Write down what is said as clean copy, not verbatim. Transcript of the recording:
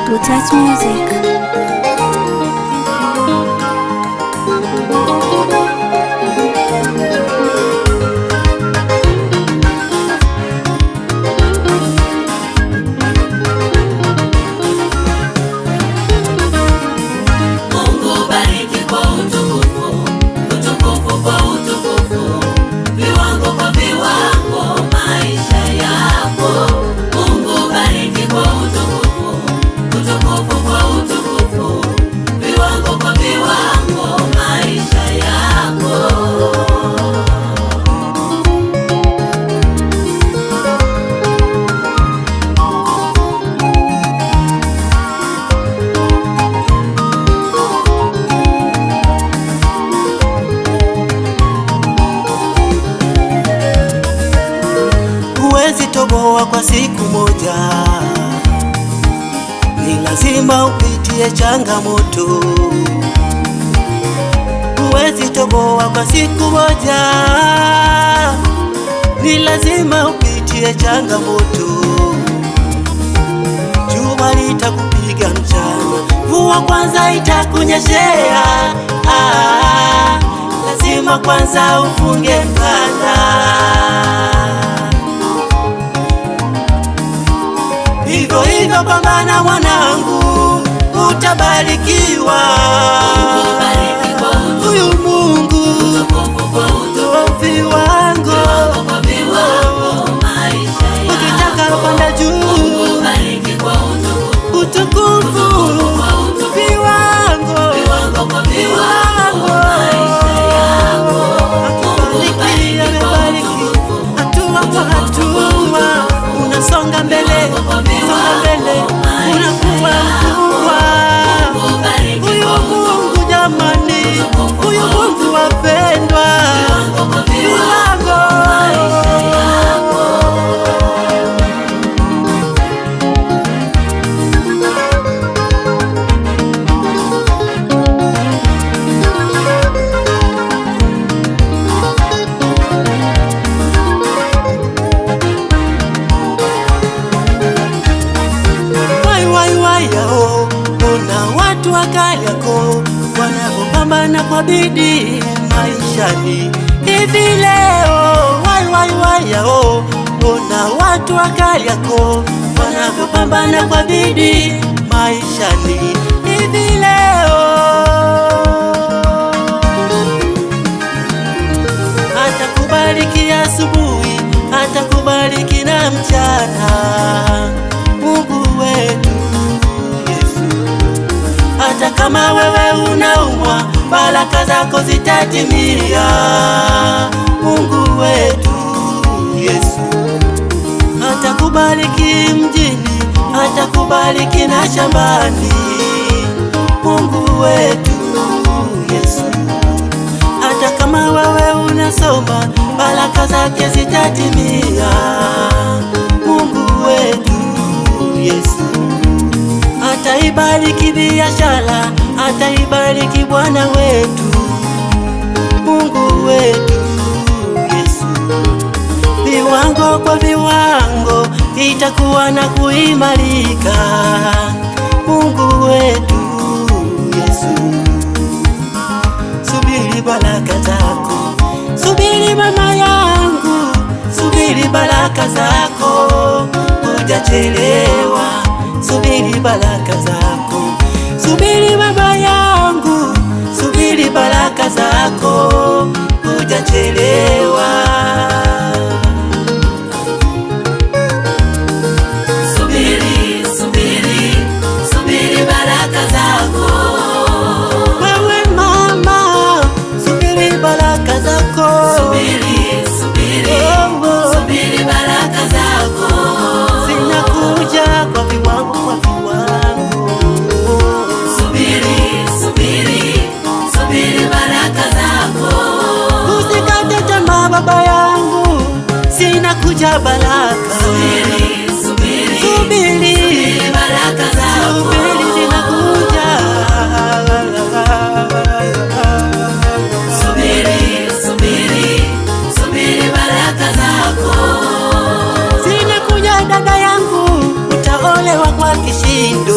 Butat Music. Huwezi toboa kwa siku moja, ni lazima upitie changamoto. Huwezi toboa kwa siku moja, ni lazima upitie changamoto. Jua litakupiga mchana, mvua kwanza itakunyeshea. Lazima kwanza ufunge mkanda. Hivyo hivyo pambana mwanangu, utabarikiwa. Huyu Mungu viwango, ukitaka kwenda juu, utukufu viwango, akibariki amebariki, hatua kwa hatua unasonga mbele, unakuwa mkubwa. Huyu Mungu jamani, huyu Mungu wapendwa, viwango. Kuna watu wakali yako wanapopambana kwa bidii maishani hivi leo. Kuna watu wakali yako wanapopambana kwa bidii maishani hivi leo. Atakubariki asubuhi, atakubariki na mchana. Mungu wetu hata kama wewe unaumwa, baraka zako zitatimia. Mungu wetu Yesu atakubariki mjini, atakubariki na shambani. Mungu wetu Yesu hata kama wewe unasoma, baraka zake zitatimia. Mungu wetu Yesu ataibariki biashara, ataibariki Bwana wetu. Mungu wetu Yesu, viwango kwa viwango itakuwa na kuimarika. Mungu wetu Yesu, subiri baraka zako, subiri mama yangu, subiri baraka zako, hujachelewa. Subiri baraka zako, subiri baba yangu, subiri baraka zako, hujachelewa. Subiri, subiri, subiri baraka zako. Wewe mama, subiri baraka zako. Subiri, subiri, subiri baraka zako. Zinakuja kwa viwango, kwa viwango. Subiri, subiri, subiri baraka zako. Usikate tamaa baba yangu, zinakuja baraka. Subiri, subiri, subiri, subiri baraka zako. Subiri zinakuja. Subiri, subiri, subiri baraka zako. Zinakuja dada yangu, utaolewa kwa kishindo.